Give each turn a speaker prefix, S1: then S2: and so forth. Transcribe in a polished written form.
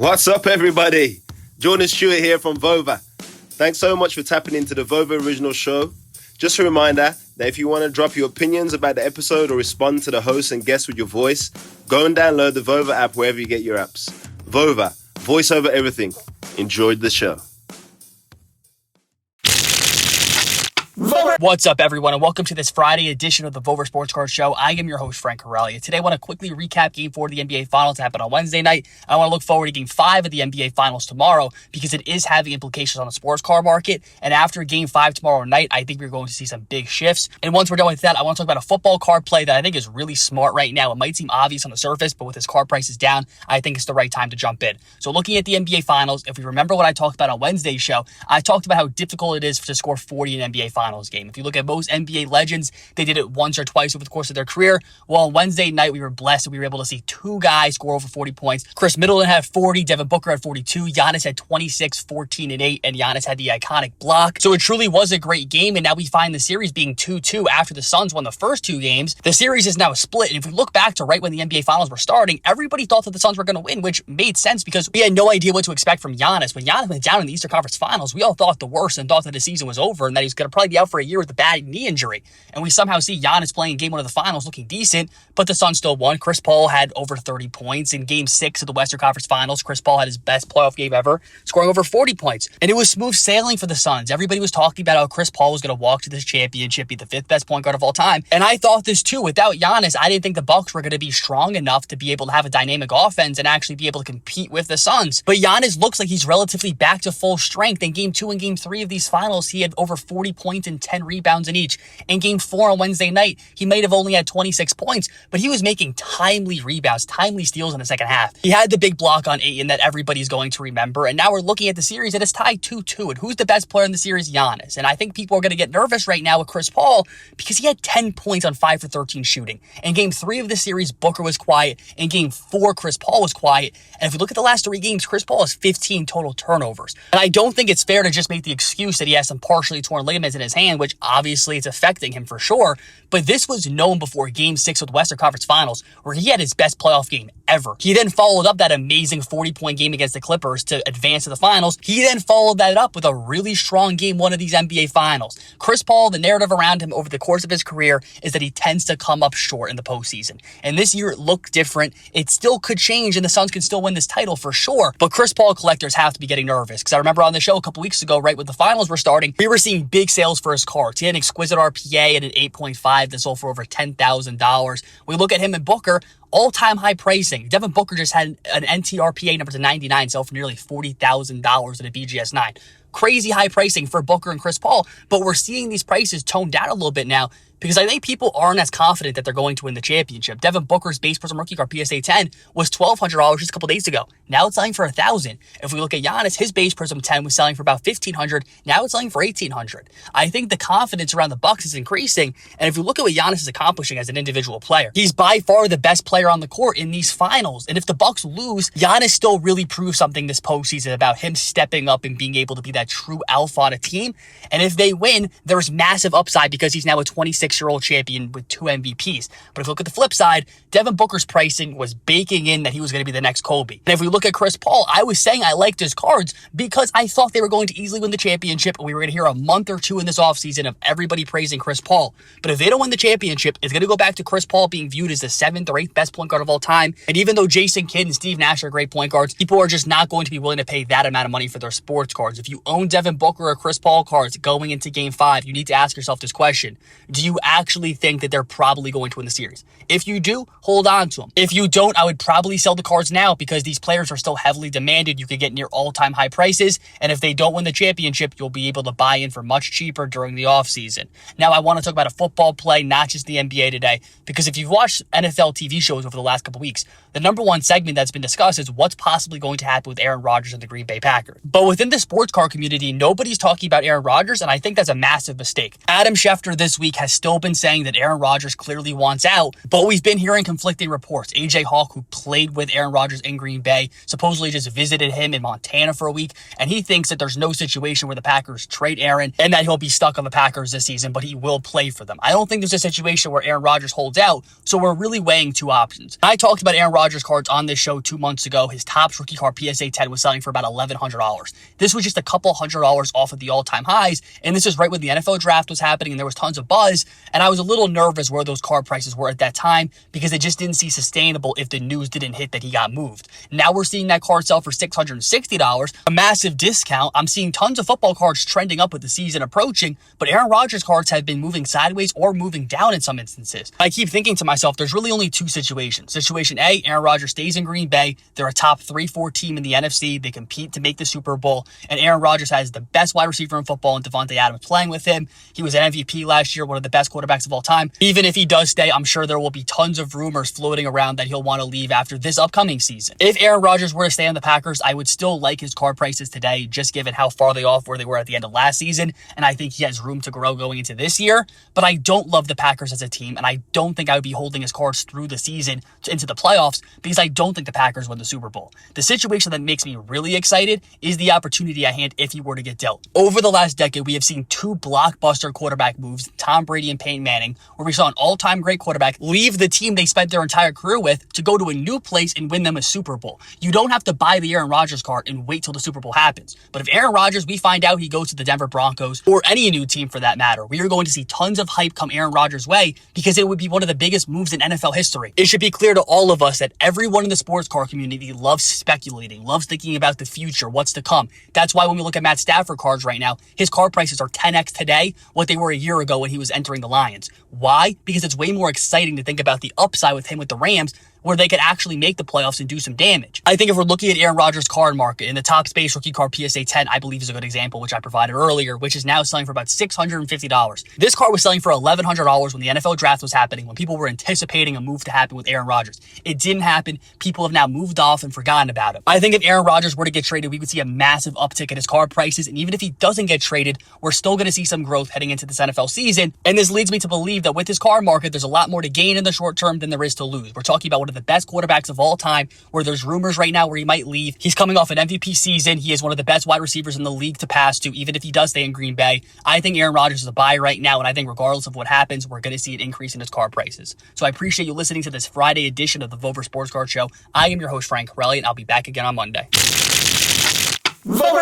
S1: What's up, everybody? Jordan Stewart here from Vover. Thanks so much for tapping into the Vover Original Show. Just a reminder that if you want to drop your opinions about the episode or respond to the host and guests with your voice, go and download the Vover app wherever you get your apps. Vover, voice over everything. Enjoyed the show.
S2: What's up, everyone, and welcome to this Friday edition of the Vover Sports Card Show. I am your host, Frank Hrelja. Today, I want to quickly recap Game 4 of the NBA Finals that happened on Wednesday night. I want to look forward to Game 5 of the NBA Finals tomorrow because it is having implications on the sports card market. And after Game 5 tomorrow night, I think we're going to see some big shifts. And once we're done with that, I want to talk about a football card play that I think is really smart right now. It might seem obvious on the surface, but with his card prices down, I think it's the right time to jump in. So looking at the NBA Finals, if we remember what I talked about on Wednesday's show, I talked about how difficult it is to score 40 in an NBA Finals game. If you look at most NBA legends, they did it once or twice over the course of their career. Well, on Wednesday night, we were blessed that we were able to see two guys score over 40 points. Chris Middleton had 40, Devin Booker had 42, Giannis had 26, 14, and 8, and Giannis had the iconic block. So it truly was a great game, and now we find the series being 2-2 after the Suns won the first two games. The series is now split, and if we look back to right when the NBA Finals were starting, everybody thought that the Suns were going to win, which made sense because we had no idea what to expect from Giannis. When Giannis went down in the Eastern Conference Finals, we all thought the worst and thought that the season was over and that he was going to probably be out for a year with a bad knee injury. And we somehow see Giannis playing Game 1 of the Finals looking decent, but the Suns still won. Chris Paul had over 30 points. In Game 6 of the Western Conference Finals, Chris Paul had his best playoff game ever, scoring over 40 points. And it was smooth sailing for the Suns. Everybody was talking about how Chris Paul was going to walk to this championship, be the fifth best point guard of all time. And I thought this too. Without Giannis, I didn't think the Bucks were going to be strong enough to be able to have a dynamic offense and actually be able to compete with the Suns. But Giannis looks like he's relatively back to full strength. In Game 2 and Game 3 of these finals, he had over 40 points and 10 rebounds in each. In Game 4 on Wednesday night, he might have only had 26 points, but he was making timely rebounds, timely steals in the second half. He had the big block on Ayton that everybody's going to remember, and now we're looking at the series and it's tied 2-2. And who's the best player in the series? Giannis. And I think people are going to get nervous right now with Chris Paul because he had 10 points on 5 for 13 shooting. In Game 3 of the series, Booker was quiet. In Game 4, Chris Paul was quiet. And if we look at the last 3 games, Chris Paul has 15 total turnovers. And I don't think it's fair to just make the excuse that he has some partially torn ligaments in his hand, which obviously it's affecting him for sure. But this was known before Game 6 of the Western Conference Finals, where he had his best playoff game ever. He then followed up that amazing 40-point game against the Clippers to advance to the finals. He then followed that up with a really strong Game 1 of these NBA Finals. Chris Paul, the narrative around him over the course of his career is that he tends to come up short in the postseason. And this year it looked different. It still could change, and the Suns can still win this title for sure. But Chris Paul collectors have to be getting nervous, because I remember on the show a couple weeks ago, right when the finals were starting, we were seeing big sales for his cards. He had an exquisite RPA at an 8.5 that sold for over $10,000. We look at him and Booker, all-time high pricing. Devin Booker just had an NTRPA number to 99, sell for nearly $40,000 at a BGS 9. Crazy high pricing for Booker and Chris Paul, but we're seeing these prices toned down a little bit now because I think people aren't as confident that they're going to win the championship. Devin Booker's base prism rookie card PSA 10 was $1,200 just a couple days ago. Now it's selling for $1,000. If we look at Giannis, his base prism 10 was selling for about $1,500. Now it's selling for $1,800. I think the confidence around the Bucks is increasing. And if you look at what Giannis is accomplishing as an individual player, he's by far the best player on the court in these finals. And if the Bucks lose, Giannis still really proves something this postseason about him stepping up and being able to be that true alpha on a team. And if they win, there's massive upside because he's now a 26-year-old champion with 2 MVPs. But if you look at the flip side, Devin Booker's pricing was baking in that he was going to be the next Kobe. And if we look at Chris Paul, I was saying I liked his cards because I thought they were going to easily win the championship, and we were going to hear a month or two in this offseason of everybody praising Chris Paul. But if they don't win the championship, it's going to go back to Chris Paul being viewed as the 7th or 8th best point guard of all time. And even though Jason Kidd and Steve Nash are great point guards, people are just not going to be willing to pay that amount of money for their sports cards. If you own Devin Booker or Chris Paul cards going into Game 5, you need to ask yourself this question. Do you actually think that they're probably going to win the series? If you do, hold on to them. If you don't, I would probably sell the cards now because these players are still heavily demanded. You could get near all-time high prices, and if they don't win the championship, you'll be able to buy in for much cheaper during the offseason. Now, I want to talk about a football play, not just the NBA today, because if you've watched NFL TV shows over the last couple weeks, the number one segment that's been discussed is what's possibly going to happen with Aaron Rodgers and the Green Bay Packers. But within the sports card community, community, nobody's talking about Aaron Rodgers, and I think that's a massive mistake. Adam Schefter this week has still been saying that Aaron Rodgers clearly wants out, but we've been hearing conflicting reports. AJ Hawk, who played with Aaron Rodgers in Green Bay, supposedly just visited him in Montana for a week, and he thinks that there's no situation where the Packers trade Aaron and that he'll be stuck on the Packers this season, but he will play for them. I don't think there's a situation where Aaron Rodgers holds out, so we're really weighing two options. I talked about Aaron Rodgers cards on this show 2 months ago. His Topps rookie card PSA 10 was selling for about $1,100. This was just a couple $100 off of the all-time highs, and this is right when the NFL draft was happening and there was tons of buzz, and I was a little nervous where those card prices were at that time because it just didn't seem sustainable if the news didn't hit that he got moved. Now we're seeing that card sell for $660, a massive discount. I'm seeing tons of football cards trending up with the season approaching, but Aaron Rodgers cards have been moving sideways or moving down in some instances. I keep thinking to myself, there's really only two situations. Situation A, Aaron Rodgers stays in Green Bay. They're a top 3-4 team in the NFC. They compete to make the Super Bowl, and Aaron Rodgers has the best wide receiver in football and Devontae Adams playing with him. He was an MVP last year, one of the best quarterbacks of all time. Even if he does stay, I'm sure there will be tons of rumors floating around that he'll want to leave after this upcoming season. If Aaron Rodgers were to stay on the Packers, I would still like his card prices today, just given how far they off where they were at the end of last season, and I think he has room to grow going into this year, but I don't love the Packers as a team, and I don't think I would be holding his cards through the season into the playoffs because I don't think the Packers win the Super Bowl. The situation that makes me really excited is the opportunity at hand if he were to get dealt. Over the last decade, we have seen two blockbuster quarterback moves, Tom Brady and Peyton Manning, where we saw an all-time great quarterback leave the team they spent their entire career with to go to a new place and win them a Super Bowl. You don't have to buy the Aaron Rodgers card and wait till the Super Bowl happens. But if Aaron Rodgers, we find out he goes to the Denver Broncos, or any new team for that matter, we are going to see tons of hype come Aaron Rodgers' way because it would be one of the biggest moves in NFL history. It should be clear to all of us that everyone in the sports card community loves speculating, loves thinking about the future, what's to come. That's why when we look at Matt Stafford cards right now, his card prices are 10x today what they were a year ago when he was entering the Lions. Why? Because it's way more exciting to think about the upside with him with the Rams, where they could actually make the playoffs and do some damage. I think if we're looking at Aaron Rodgers' card market, in the top space rookie card PSA 10, I believe is a good example, which I provided earlier, which is now selling for about $650. This card was selling for $1,100 when the NFL draft was happening, when people were anticipating a move to happen with Aaron Rodgers. It didn't happen. People have now moved off and forgotten about him. I think if Aaron Rodgers were to get traded, we would see a massive uptick in his card prices, and even if he doesn't get traded, we're still going to see some growth heading into this NFL season, and this leads me to believe that with his card market, there's a lot more to gain in the short term than there is to lose. We're talking about one of the best quarterbacks of all time, where there's rumors right now where he might leave. He's coming off an MVP season. He is one of the best wide receivers in the league to pass to, even if he does stay in Green Bay. I think Aaron Rodgers is a buy right now, and I think regardless of what happens, we're going to see an increase in his card prices. So I appreciate you listening to this Friday edition of the Vover Sports Card Show. I am your host, Frank Hrelja, and I'll be back again on Monday.
S3: Vover